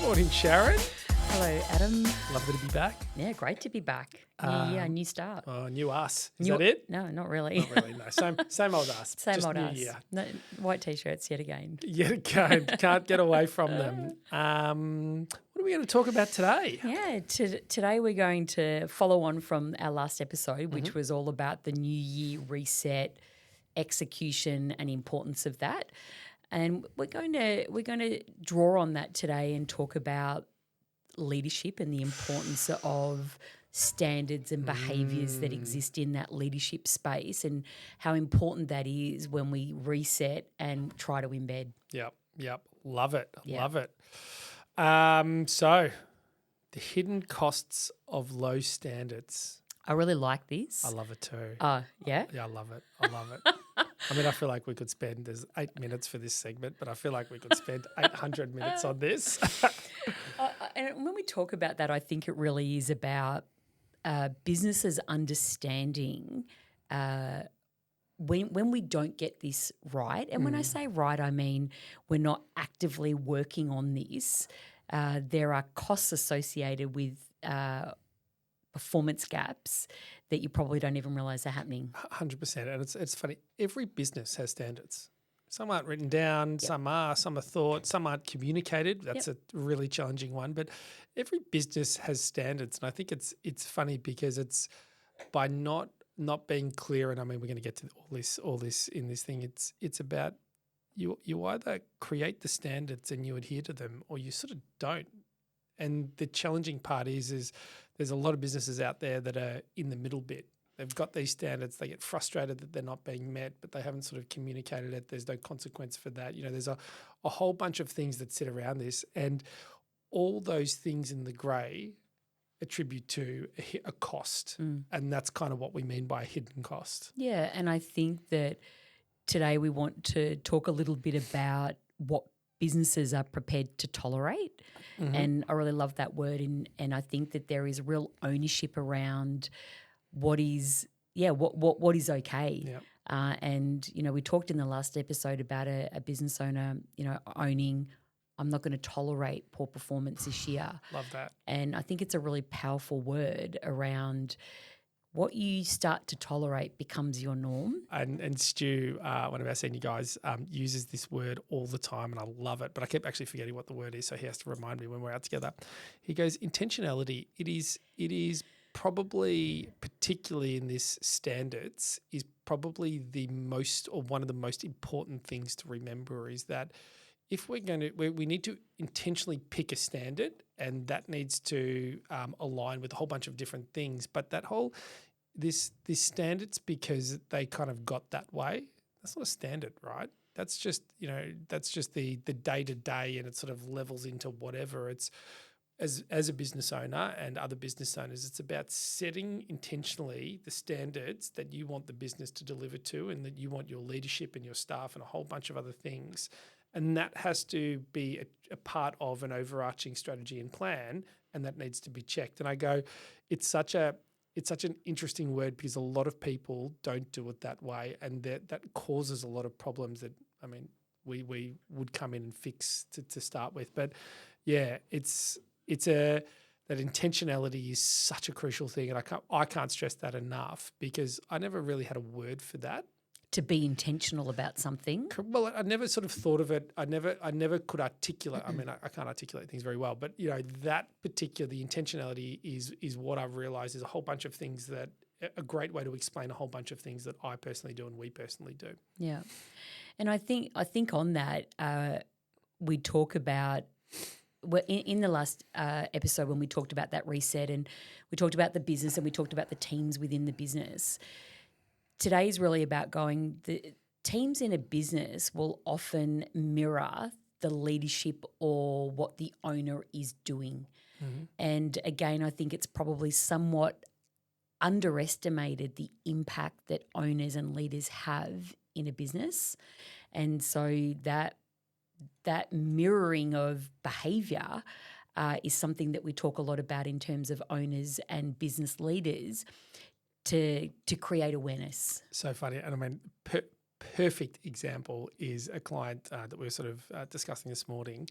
Morning, Sharron. Hello, Adam. Lovely to be back. Yeah, great to be back. New year, new start. Oh, new us. Is New- that it? No, not really. Not really, no. Same old us. Same just old new us. year. No, white t-shirts yet again. Yet again, can't get away from them. What are we going to talk about today? Yeah, today we're going to follow on from our last episode, which was all about the New Year reset, execution, and importance of that. And we're going to draw on that today and talk about leadership and the importance of standards and behaviours that exist in that leadership space and how important that is when we reset and try to embed. Yep. Love it. Yeah. Love it. So the hidden costs of low standards. I really like this. I love it too. Yeah? Yeah, I love it. I mean, I feel like we could spend, there's 8 minutes for this segment, but I feel like we could spend 800 minutes on this. And when we talk about that, I think it really is about businesses understanding when we don't get this right. And when I say right, I mean we're not actively working on this. There are costs associated with performance gaps that you probably don't even realise are happening. 100%. And it's funny. Every business has standards. Some aren't written down, some are thought, some aren't communicated. That's a really challenging one. But every business has standards. And I think it's funny because it's by not being clear, and I mean we're going to get to all this in this thing, it's about you either create the standards and you adhere to them or you sort of don't. And the challenging part is there's a lot of businesses out there that are in the middle bit. They've got these standards. They get frustrated that they're not being met, but they haven't sort of communicated it. There's no consequence for that. You know, there's a whole bunch of things that sit around this, and all those things in the grey attribute to a cost, and that's kind of what we mean by a hidden cost. Yeah, and I think that today we want to talk a little bit about what businesses are prepared to tolerate. And I really love that word, and I think that there is real ownership around what is okay. Yeah. And, you know, we talked in the last episode about a business owner, you know, owning, I'm not going to tolerate poor performance this year. Love that. And I think it's a really powerful word around what you start to tolerate becomes your norm. And Stu, one of our senior guys, uses this word all the time, and I love it. But I keep actually forgetting what the word is, so he has to remind me when we're out together. He goes, intentionality. It is probably, particularly in this standards, is probably the most or one of the most important things to remember is that if we're going to, we need to intentionally pick a standard, and that needs to align with a whole bunch of different things. But that whole, this standards because they kind of got that way, that's not a standard, right? That's just, you know, that's just the day-to-day, and it sort of levels into whatever. It's, as a business owner and other business owners, it's about setting intentionally the standards that you want the business to deliver to, and that you want your leadership and your staff and a whole bunch of other things. And that has to be a part of an overarching strategy and plan, and that needs to be checked. And I go, it's such an interesting word because a lot of people don't do it that way, and that causes a lot of problems that, I mean, we would come in and fix to start with. But yeah, that intentionality is such a crucial thing, and I can't stress that enough because I never really had a word for that. To be intentional about something. Well, I never sort of thought of it. I never could articulate. I mean, I can't articulate things very well, but you know, that particular, the intentionality is what I've realised is a whole bunch of things that a great way to explain a whole bunch of things that I personally do and we personally do. Yeah, and I think on that we talk about. Well, in the last episode when we talked about that reset and we talked about the business and we talked about the teams within the business, today is really about the teams in a business will often mirror the leadership or what the owner is doing. And again, I think it's probably somewhat underestimated the impact that owners and leaders have in a business. And so that mirroring of behaviour is something that we talk a lot about in terms of owners and business leaders to create awareness. So funny. And I mean, perfect example is a client that we were sort of discussing this morning,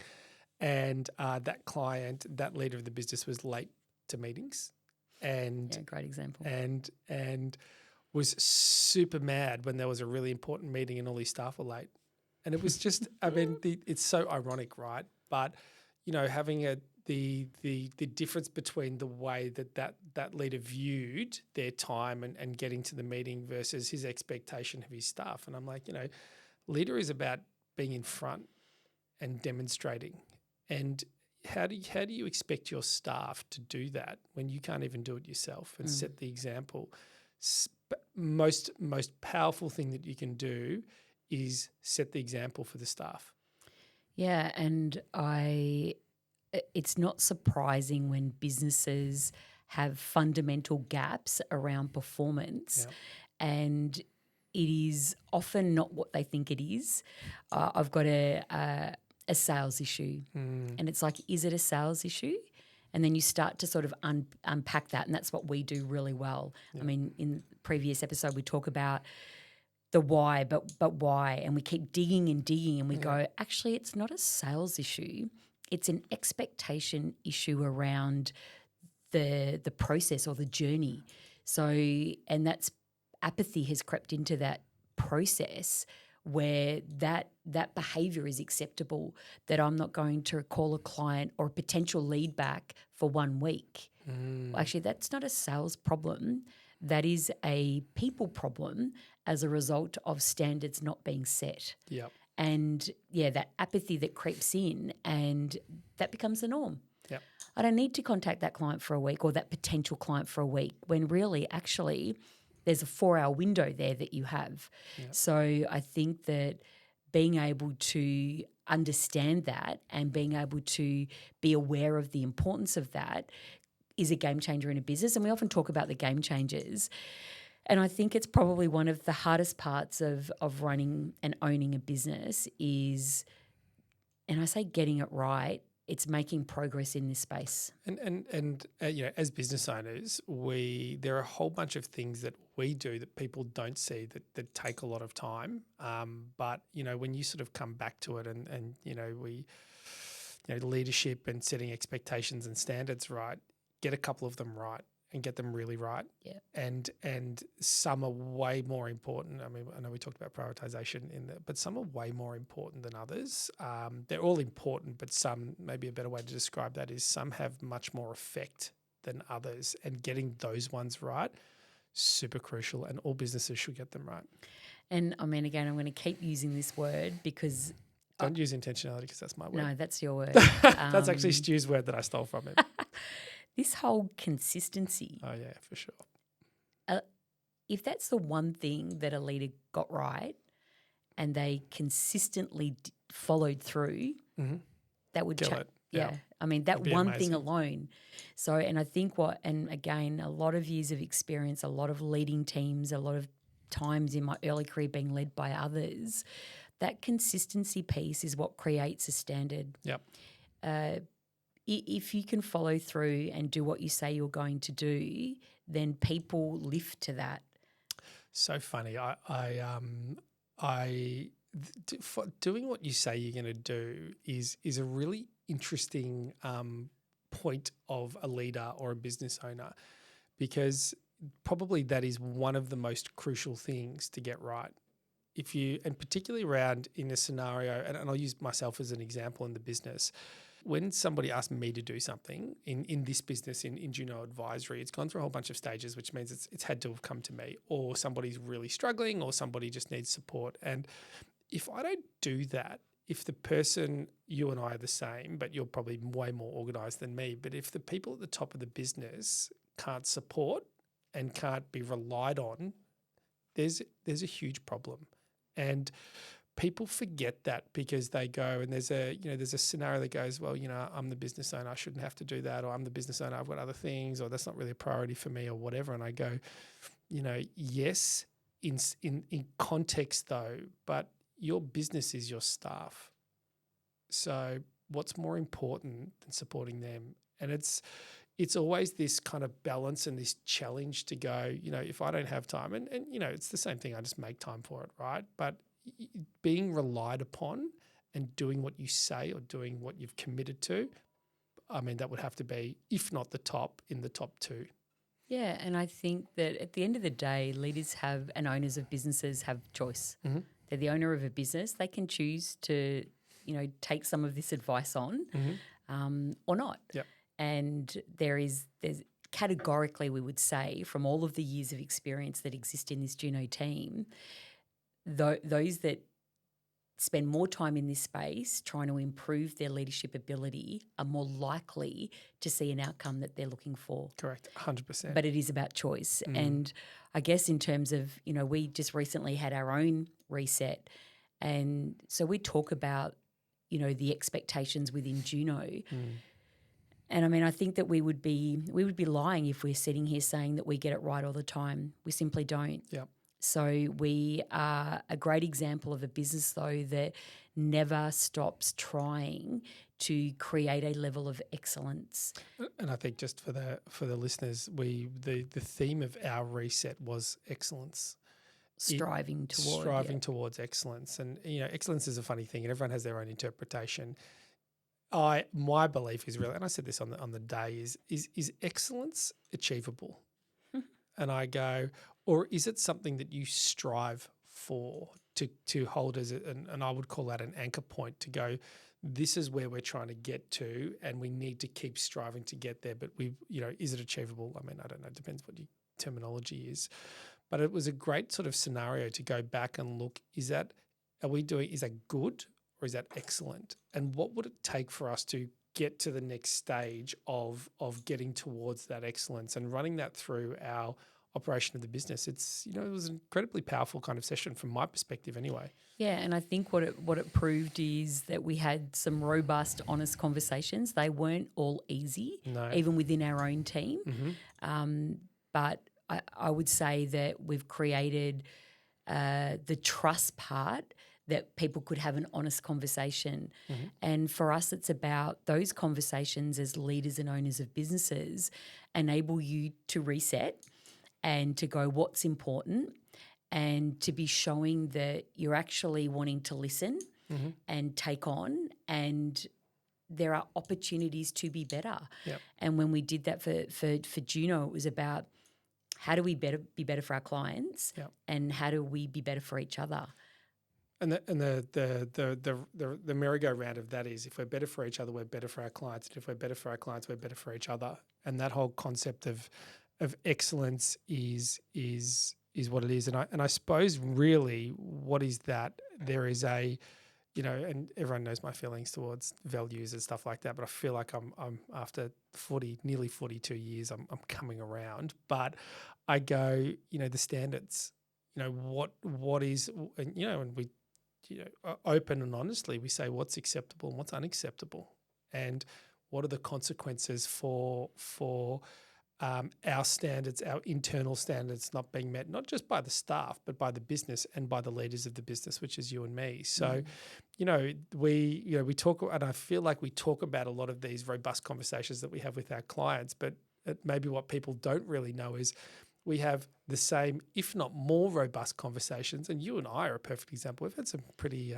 and that client, that leader of the business, was late to meetings, and great example. and was super mad when there was a really important meeting and all his staff were late. And it was just, I mean, it's so ironic, right? But, having the difference between the way that leader viewed their time and getting to the meeting versus his expectation of his staff. And I'm like, leader is about being in front and demonstrating. And how do you expect your staff to do that when you can't even do it yourself and set the example? Most powerful thing that you can do is set the example for the staff. Yeah, and it's not surprising when businesses have fundamental gaps around performance, and it is often not what they think it is. I've got a sales issue, and it's like, is it a sales issue? And then you start to sort of unpack that, and that's what we do really well. I mean, in the previous episode, we talk about the why, but why? And we keep digging and digging, and we go, actually, it's not a sales issue. It's an expectation issue around the process or the journey. So, and that's apathy has crept into that process where that behaviour is acceptable, that I'm not going to call a client or a potential lead back for 1 week. Well, actually, that's not a sales problem. That is a people problem as a result of standards not being set. Yep. And, that apathy that creeps in, and that becomes the norm. Yep. I don't need to contact that client for a week or that potential client for a week, when really, actually, there's a 4-hour window there that you have. Yep. So I think that being able to understand that and being able to be aware of the importance of that is a game changer in a business. And we often talk about the game changers. And I think it's probably one of the hardest parts of running and owning a business is, and I say getting it right, it's making progress in this space. And as business owners, there are a whole bunch of things that we do that people don't see that take a lot of time. But when you sort of come back to it, and we, leadership and setting expectations and standards right, get a couple of them right and get them really right. Yeah. And some are way more important. I mean, I know we talked about prioritization but some are way more important than others. They're all important, but some, maybe a better way to describe that is, some have much more effect than others, and getting those ones right, super crucial, and all businesses should get them right. And I mean, again, I'm going to keep using this word because don't use intentionality, because that's my word. No, that's your word. That's actually Stu's word that I stole from him. This whole consistency. Oh, yeah, for sure. If that's the one thing that a leader got right and they consistently followed through, that would change. Yeah. I mean, that one amazing thing alone. So, and I think and again, a lot of years of experience, a lot of leading teams, a lot of times in my early career being led by others, that consistency piece is what creates a standard. Yep. If you can follow through and do what you say you're going to do, then people lift to that. So funny. Doing what you say you're going to do is a really interesting point of a leader or a business owner, because probably that is one of the most crucial things to get right. And particularly around in a scenario, and I'll use myself as an example in the business. When somebody asked me to do something in this business, in Juno Advisory, it's gone through a whole bunch of stages, which means it's had to have come to me, or somebody's really struggling, or somebody just needs support. And if I don't do that, if the person, you and I are the same, but you're probably way more organised than me, but if the people at the top of the business can't support and can't be relied on, there's a huge problem. And people forget that, because they go, and there's a scenario that goes, well, I'm the business owner, I shouldn't have to do that, or I'm the business owner, I've got other things, or that's not really a priority for me, or whatever. And I go, yes, in context though, but your business is your staff. So what's more important than supporting them? And it's always this kind of balance and this challenge to go, if I don't have time, and it's the same thing, I just make time for it, right? But being relied upon and doing what you say or doing what you've committed to, I mean, that would have to be, if not the top, in the top two. Yeah, and I think that at the end of the day, leaders have and owners of businesses have choice. Mm-hmm. They're the owner of a business. They can choose to, take some of this advice on or not. Yep. And there's categorically, we would say, from all of the years of experience that exist in this Juno team, those that spend more time in this space trying to improve their leadership ability are more likely to see an outcome that they're looking for. Correct, 100%. But it is about choice. And I guess in terms of, we just recently had our own reset. And so we talk about, the expectations within Juno. And I mean, I think that we would be lying if we're sitting here saying that we get it right all the time. We simply don't. Yep. So we are a great example of a business, though, that never stops trying to create a level of excellence. And I think just for the listeners, the theme of our reset was excellence. Striving towards excellence. And, excellence is a funny thing and everyone has their own interpretation. My belief is really, and I said this on the day, is excellence achievable? And I go, or is it something that you strive for to hold as and I would call that an anchor point to go, this is where we're trying to get to and we need to keep striving to get there. But is it achievable? I mean, I don't know, it depends what your terminology is. But it was a great sort of scenario to go back and look, is that good or is that excellent? And what would it take for us to get to the next stage of getting towards that excellence and running that through our operation of the business? It's, it was an incredibly powerful kind of session from my perspective anyway. Yeah, and I think what it proved is that we had some robust, honest conversations. They weren't all easy, even within our own team. Mm-hmm. But I would say that we've created the trust part that people could have an honest conversation. Mm-hmm. And for us, it's about those conversations as leaders and owners of businesses enable you to reset and to go, what's important, and to be showing that you're actually wanting to listen and take on, and there are opportunities to be better. Yep. And when we did that for Juno, it was about how do we be better for our clients, and how do we be better for each other. And the merry-go-round of that is, if we're better for each other, we're better for our clients. And if we're better for our clients, we're better for each other. And that whole concept of excellence is what it is. And I suppose really what is that? There is a, and everyone knows my feelings towards values and stuff like that, but I feel like I'm after nearly 42 years, I'm coming around. But I go, the standards, what is, and we, open and honestly, we say what's acceptable and what's unacceptable, and what are the consequences for our standards, our internal standards not being met, not just by the staff, but by the business and by the leaders of the business, which is you and me. So, we talk, and I feel like we talk about a lot of these robust conversations that we have with our clients, but maybe what people don't really know is we have the same, if not more robust conversations. And you and I are a perfect example. We've had some pretty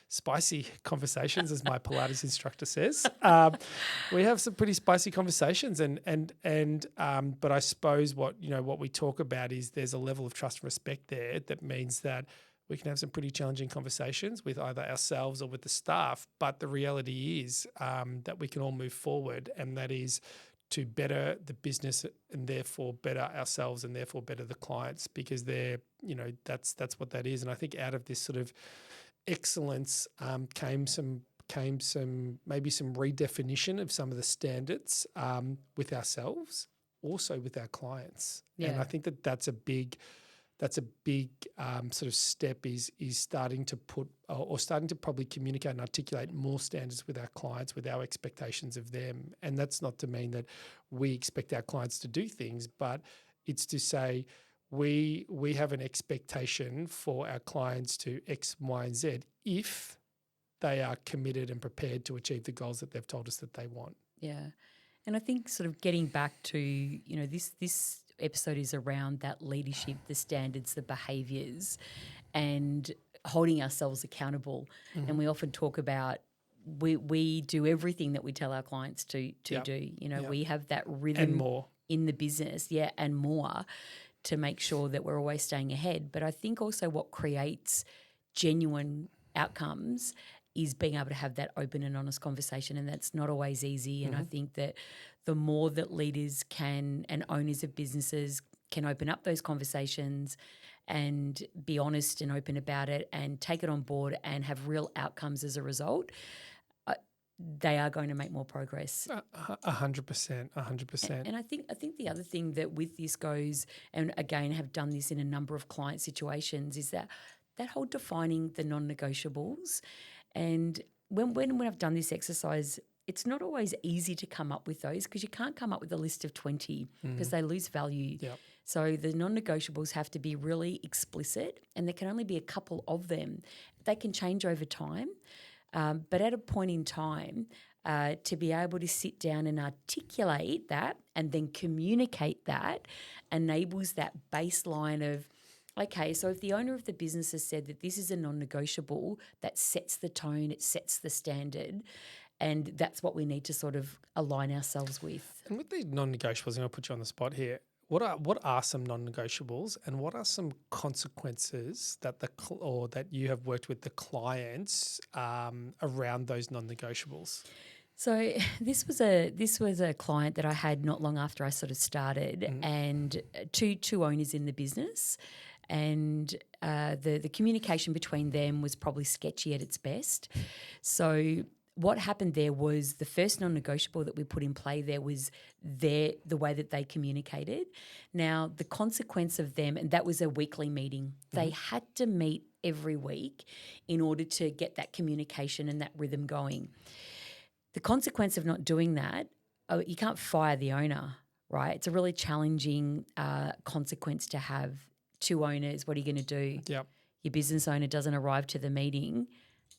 spicy conversations, as my Pilates instructor says. We have some pretty spicy conversations, but I suppose what we talk about is there's a level of trust and respect there that means that we can have some pretty challenging conversations with either ourselves or with the staff. But the reality is that we can all move forward, and that is to better the business and therefore better ourselves and therefore better the clients, because that's what that is. And I think out of this sort of excellence came some maybe some redefinition of some of the standards with ourselves, also with our clients. Yeah. And I think that's a big sort of step is starting to put or starting to probably communicate and articulate more standards with our clients, with our expectations of them. And that's not to mean that we expect our clients to do things, but it's to say we have an expectation for our clients to X, Y, and Z if they are committed and prepared to achieve the goals that they've told us that they want. Yeah. And I think sort of getting back to, this episode is around that leadership, the standards, the behaviours. And holding ourselves accountable. And we often talk about we do everything that we tell our clients to do. You know, we have that rhythm And more. in the business, and more, to make sure that we're always staying ahead. But I think also what creates genuine outcomes is being able to have that open and honest conversation, and that's not always easy. And I think that the more that leaders can and owners of businesses can open up those conversations and be honest and open about it and take it on board and have real outcomes as a result, they are going to make more progress. 100%, 100%. And I think the other thing that with this goes, and again have done this in a number of client situations, is that whole defining the non-negotiables. And when I've done this exercise, it's not always easy to come up with those, because you can't come up with a list of 20 because they lose value. Yep. So the non-negotiables have to be really explicit, and there can only be a couple of them. They can change over time. But at a point in time, to be able to sit down and articulate that and then communicate that enables that baseline of, okay, so if the owner of the business has said that this is a non-negotiable, that sets the tone, it sets the standard, and that's what we need to sort of align ourselves with. And with these non-negotiables, I'm going to put you on the spot here. What are some non-negotiables, and what are some consequences that that you have worked with the clients around those non-negotiables? So this was a client that I had not long after I sort of started, and two owners in the business, and the communication between them was probably sketchy at its best. So what happened there was the first non-negotiable that we put in play there was the way that they communicated. Now, the consequence of them, and that was a weekly meeting, they had to meet every week in order to get that communication and that rhythm going. The consequence of not doing that, you can't fire the owner, right? It's a really challenging consequence to have. Two owners, what are you going to do? Yep. Your business owner doesn't arrive to the meeting.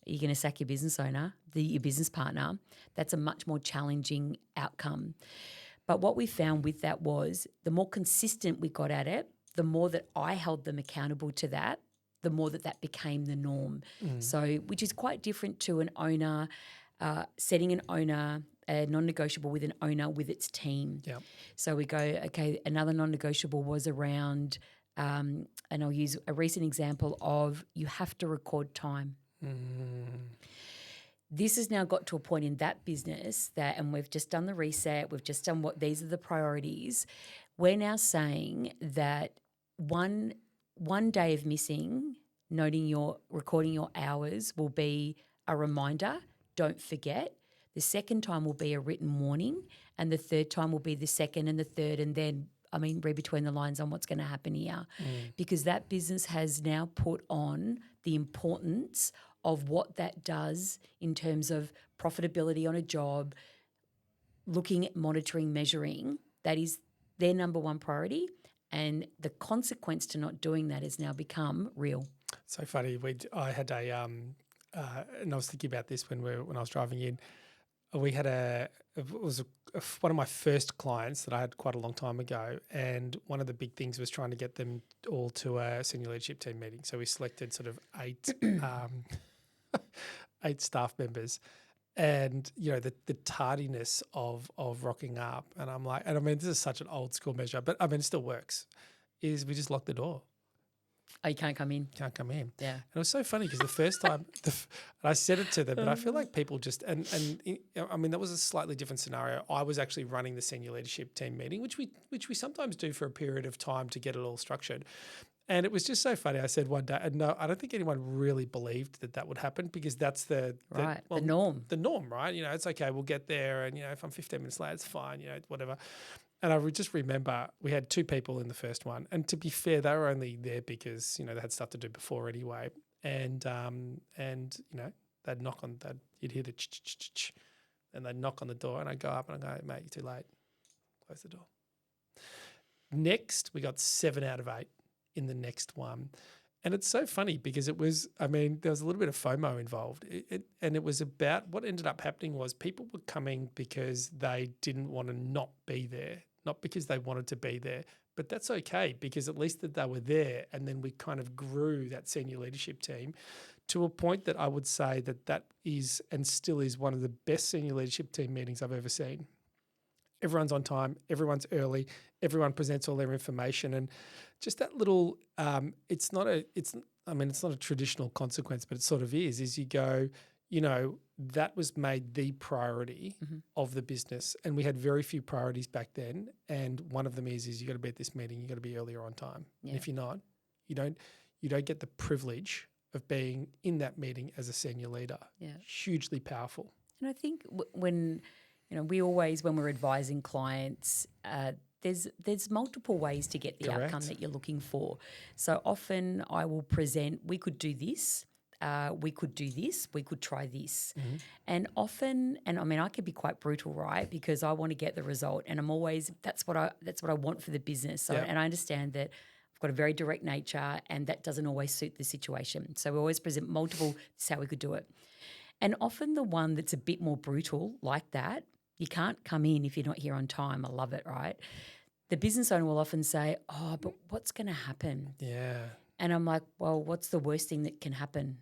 You're going to sack your business owner, your business partner. That's a much more challenging outcome. But what we found with that was the more consistent we got at it, the more that I held them accountable to that, the more that became the norm. So, which is quite different to an owner setting a non-negotiable with an owner with its team. Yep. So we go, okay, another non-negotiable was around, and I'll use a recent example of, you have to record time. This has now got to a point in that business that, and we've just done the reset, we've just done these are the priorities. We're now saying that one day of missing, recording your hours will be a reminder, don't forget. The second time will be a written warning, and the third time will be the second and the third, and then, read between the lines on what's going to happen here, because that business has now put on the importance of what that does in terms of profitability on a job, looking at monitoring, measuring. That is their number one priority, and the consequence to not doing that has now become real. So funny. I had and I was thinking about this when I was driving in. We had one of my first clients that I had quite a long time ago, and one of the big things was trying to get them all to a senior leadership team meeting. So we selected sort of 8 staff members, and the tardiness of rocking up, and I'm like, and this is such an old school measure, but it still works. Is we just lock the door. Oh, you can't come in. Can't come in. Yeah. And it was so funny because the first time, and I said it to them, but I feel like people just, and that was a slightly different scenario. I was actually running the senior leadership team meeting, which we sometimes do for a period of time to get it all structured. And it was just so funny. I said one day, and no, I don't think anyone really believed that would happen, because that's the norm. The norm, right? It's okay, we'll get there. And, if I'm 15 minutes late, it's fine, whatever. And I just remember we had 2 people in the first one. And to be fair, they were only there because, they had stuff to do before anyway. And they'd knock on, you'd hear the ch-ch-ch-ch, and they'd knock on the door, and I'd go up and I'd go, mate, you're too late. Close the door. Next, we got 7 out of 8 in the next one. And it's so funny because it was, there was a little bit of FOMO involved. And it was about, what ended up happening was people were coming because they didn't want to not be there, not because they wanted to be there, But that's okay because at least that they were there, and then we kind of grew that senior leadership team to a point that I would say that is and still is one of the best senior leadership team meetings I've ever seen. Everyone's on time, everyone's early, everyone presents all their information, and just that little it's not a traditional consequence, but it sort of is you go, that was made the priority of the business, and we had very few priorities back then, and one of them is you got to be at this meeting, you got to be earlier on time. Yeah. And if you're not, you don't get the privilege of being in that meeting as a senior leader. Yeah. Hugely powerful. And I think when we always, when we're advising clients, there's multiple ways to get the Correct. Outcome that you're looking for. So often I will present, we could do this, we could do this, we could try this. Mm-hmm. And often, I could be quite brutal, right? Because I want to get the result, and I'm always, that's what I want for the business. So, and I understand that I've got a very direct nature, and that doesn't always suit the situation. So we always present multiple, this is how we could do it. And often the one that's a bit more brutal like that, you can't come in if you're not here on time. I love it, right? The business owner will often say, oh, but what's going to happen? Yeah. And I'm like, well, what's the worst thing that can happen?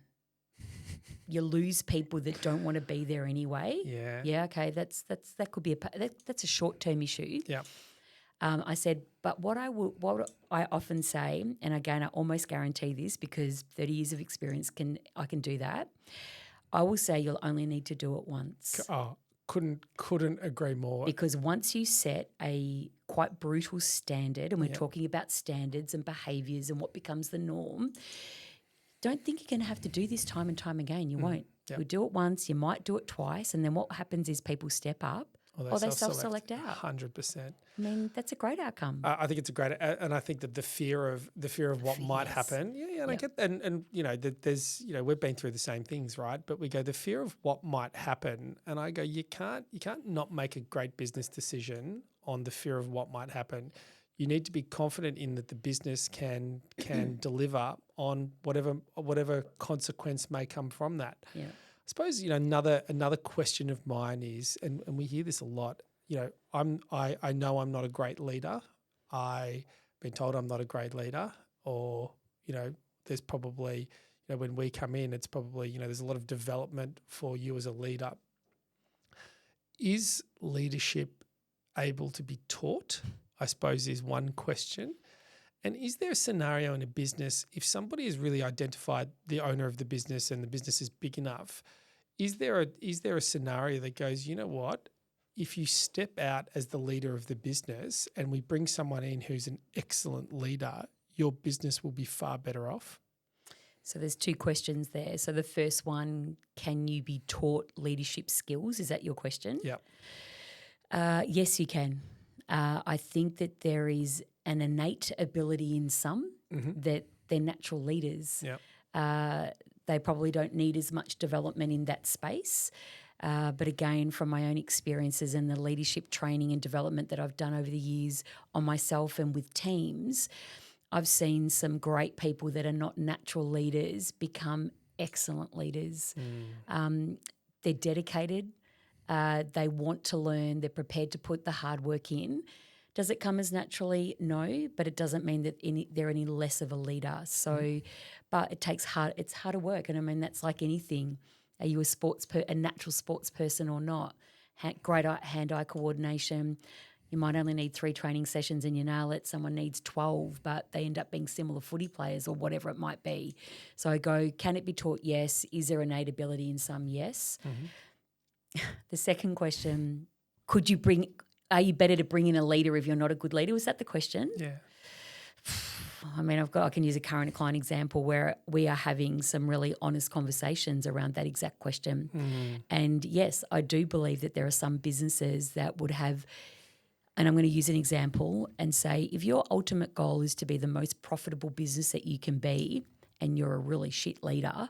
You lose people that don't want to be there anyway. Yeah. Yeah, okay, that could be that's a short-term issue. Yeah. I said, but what I often say, and again, I almost guarantee this because 30 years of experience I can do that. I will say you'll only need to do it once. Oh, couldn't agree more. Because once you set a quite brutal standard, and we're talking about standards and behaviours and what becomes the norm, don't think you're going to have to do this time and time again. You won't. Yep. You'll do it once, you might do it twice, and then what happens is people step up or they self-select out. 100%. I mean, that's a great outcome. I think it's a great, and I think that the fear of what might happen. Yeah, and I get, and that there's, we've been through the same things, right? But we go, the fear of what might happen, and I go, you can't not make a great business decision on the fear of what might happen. You need to be confident in that the business can deliver on whatever consequence may come from that. Yeah. I suppose another question of mine is, and we hear this a lot. I know I'm not a great leader. I've been told I'm not a great leader, or there's probably when we come in, it's probably there's a lot of development for you as a leader. Is leadership able to be taught? I suppose is one question. And is there a scenario in a business, if somebody has really identified the owner of the business and the business is big enough, is there a scenario that goes, you know what, if you step out as the leader of the business and we bring someone in who's an excellent leader, your business will be far better off? So there's two questions there. So the first one, can you be taught leadership skills? Is that your question? Yeah. Yes, you can. I think that there is an innate ability in some that they're natural leaders. Yeah. They probably don't need as much development in that space. But again, from my own experiences and the leadership training and development that I've done over the years on myself and with teams, I've seen some great people that are not natural leaders become excellent leaders. They're dedicated. They want to learn. They're prepared to put the hard work in. Does it come as naturally? No, but it doesn't mean that they're any less of a leader. So, but it takes it's harder work. And I mean, that's like anything. Are you a natural sports person or not? Great hand-eye coordination. You might only need 3 training sessions and you nail it. Someone needs 12, but they end up being similar footy players or whatever it might be. So I go, can it be taught? Yes. Is there innate ability in some? Yes. Mm-hmm. The second question, are you better to bring in a leader if you're not a good leader? Was that the question? Yeah. I mean, I can use a current client example where we are having some really honest conversations around that exact question. And yes, I do believe that there are some businesses that would have, and I'm going to use an example and say, if your ultimate goal is to be the most profitable business that you can be, and you're a really shit leader,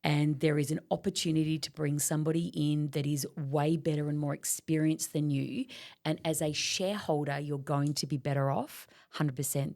and there is an opportunity to bring somebody in that is way better and more experienced than you, and as a shareholder, you're going to be better off, 100%.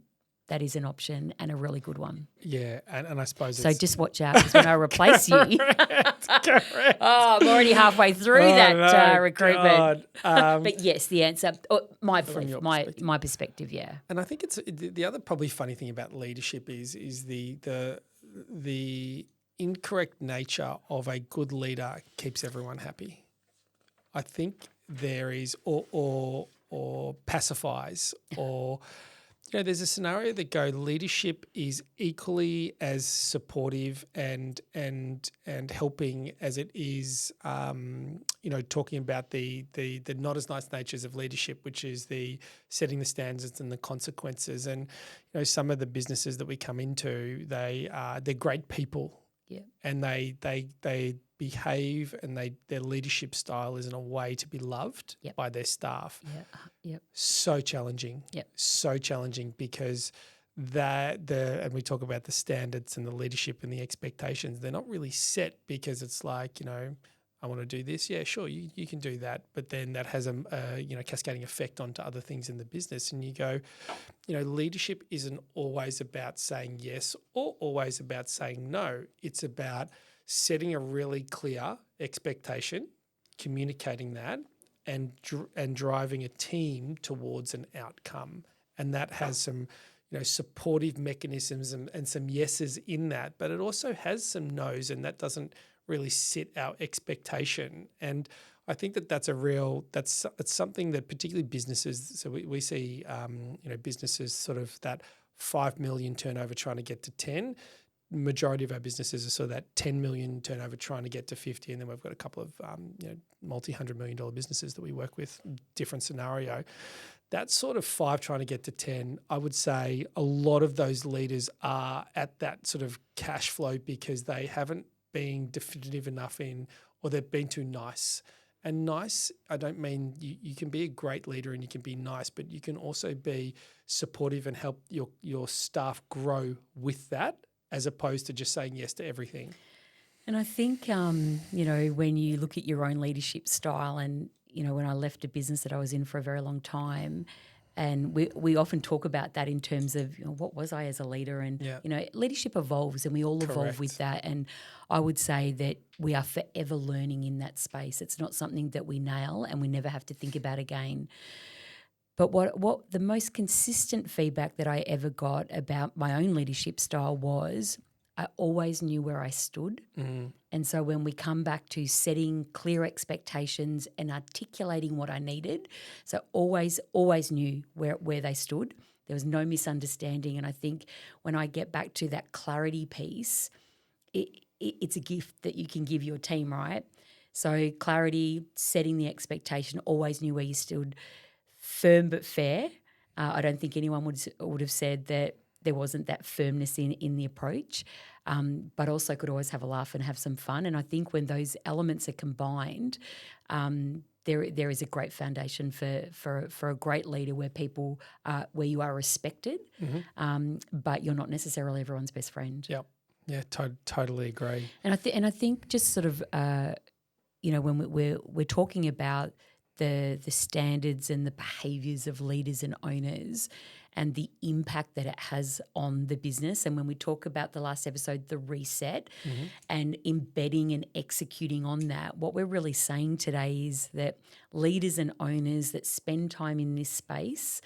that is an option and a really good one. Yeah, and I suppose so just watch out because when I replace you, correct. oh, I'm already halfway through that recruitment. But yes, the answer, my belief, my perspective, yeah. And I think it's the other probably funny thing about leadership is the incorrect nature of a good leader keeps everyone happy. I think there is or pacifies or there's a scenario that leadership is equally as supportive and helping as it is talking about the not as nice natures of leadership, which is the setting the standards and the consequences. And some of the businesses that we come into, they're great people. Yeah. And they behave and their leadership style is in a way to be loved by their staff. Yeah. So challenging. Yep. So challenging because and we talk about the standards and the leadership and the expectations, they're not really set because it's like, I want to do this. Yeah, sure, you can do that. But then that has a cascading effect onto other things in the business. And you go, leadership isn't always about saying yes or always about saying no. It's about setting a really clear expectation, communicating that, and driving a team towards an outcome. And that has some supportive mechanisms and some yeses in that, but it also has some no's, and that doesn't really set our expectation. And I think that's something that particularly businesses, so we see businesses sort of that 5 million turnover trying to get to 10. Majority of our businesses are sort of that 10 million turnover trying to get to 50, and then we've got a couple of multi-$100 million businesses that we work with, different scenario. That sort of 5 trying to get to 10, I would say a lot of those leaders are at that sort of cash flow because they haven't been definitive enough or they've been too nice. And nice, I don't mean you can be a great leader and you can be nice, but you can also be supportive and help your staff grow with that, as opposed to just saying yes to everything. And I think, when you look at your own leadership style and, when I left a business that I was in for a very long time, and we often talk about that in terms of, what was I as a leader? And, leadership evolves and we all evolve with that. And I would say that we are forever learning in that space. It's not something that we nail and we never have to think about again. But what the most consistent feedback that I ever got about my own leadership style was I always knew where I stood. Mm. And so when we come back to setting clear expectations and articulating what I needed, so always knew where they stood. There was no misunderstanding. And I think when I get back to that clarity piece, it's a gift that you can give your team, right? So clarity, setting the expectation, always knew where you stood. Firm but fair. I don't think anyone would have said that there wasn't that firmness in the approach, but also could always have a laugh and have some fun. And I think when those elements are combined, there is a great foundation for a great leader where you are respected, but you're not necessarily everyone's best friend. Yep. Yeah, totally agree. And I think just sort of when we're talking about the standards and the behaviours of leaders and owners and the impact that it has on the business. And when we talk about the last episode, the reset and embedding and executing on that, what we're really saying today is that leaders and owners that spend time in this space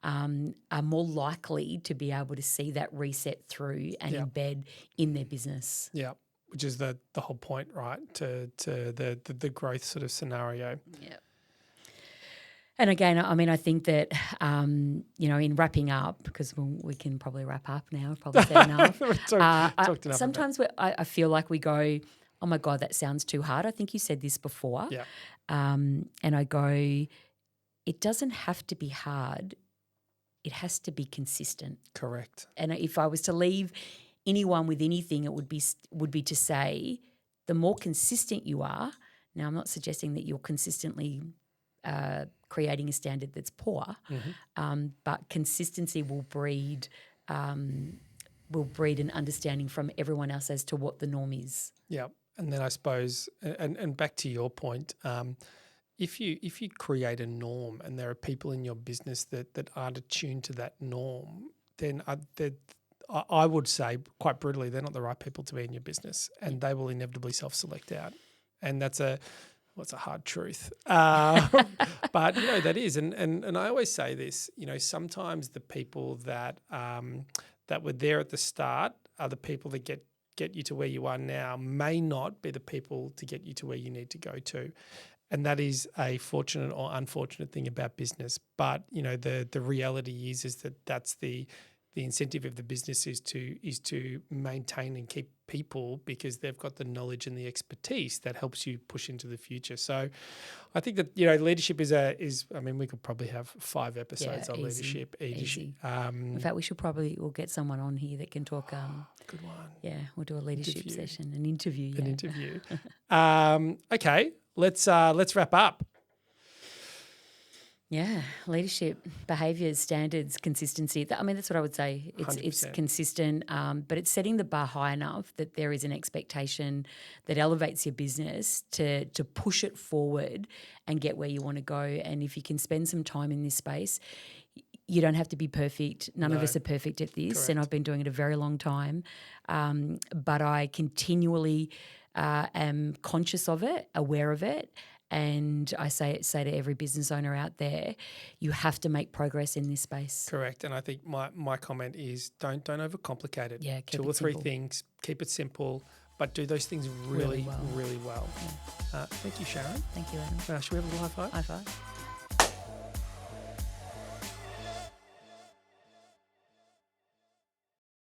are more likely to be able to see that reset through and embed in their business. Yeah. Which is the whole point, right, to the growth sort of scenario. Yeah. And again, I mean, I think that, in wrapping up, because we can probably wrap up now, probably said enough. Talked enough. Sometimes I feel like we go, oh my God, that sounds too hard. I think you said this before. Yeah. And I go, it doesn't have to be hard. It has to be consistent. Correct. And if I was to leave anyone with anything, it would be to say, the more consistent you are. Now, I'm not suggesting that you're consistently creating a standard that's poor, but consistency will breed an understanding from everyone else as to what the norm is. Yeah, and then I suppose, and back to your point, if you create a norm and there are people in your business that aren't attuned to that norm, then I would say quite brutally, they're not the right people to be in your business, and they will inevitably self-select out. And that's a hard truth. But, that is. And I always say this, sometimes the people that were there at the start are the people that get you to where you are now may not be the people to get you to where you need to go to. And that is a fortunate or unfortunate thing about business. But, the reality is that that's the incentive of the business is to maintain and keep people, because they've got the knowledge and the expertise that helps you push into the future. So I think that, leadership is we could probably have 5 episodes on leadership. Easy. In fact, we'll get someone on here that can talk. Good one. Yeah, we'll do a leadership session, an interview. Yeah. An interview. Okay, let's wrap up. Yeah, leadership, behaviours, standards, consistency. That's what I would say. It's consistent, but it's setting the bar high enough that there is an expectation that elevates your business to push it forward and get where you want to go. And if you can spend some time in this space, you don't have to be perfect. None of us are perfect at this, correct. And I've been doing it a very long time. But I continually am conscious of it, aware of it. And I say to every business owner out there, you have to make progress in this space. Correct. And I think my comment is don't overcomplicate it. Yeah, keep 2 it or 3 simple. things, keep it simple, but do those things really well. Yeah. Thank you, Sharron. Thank you, Adam. Should we have a little high five? High five.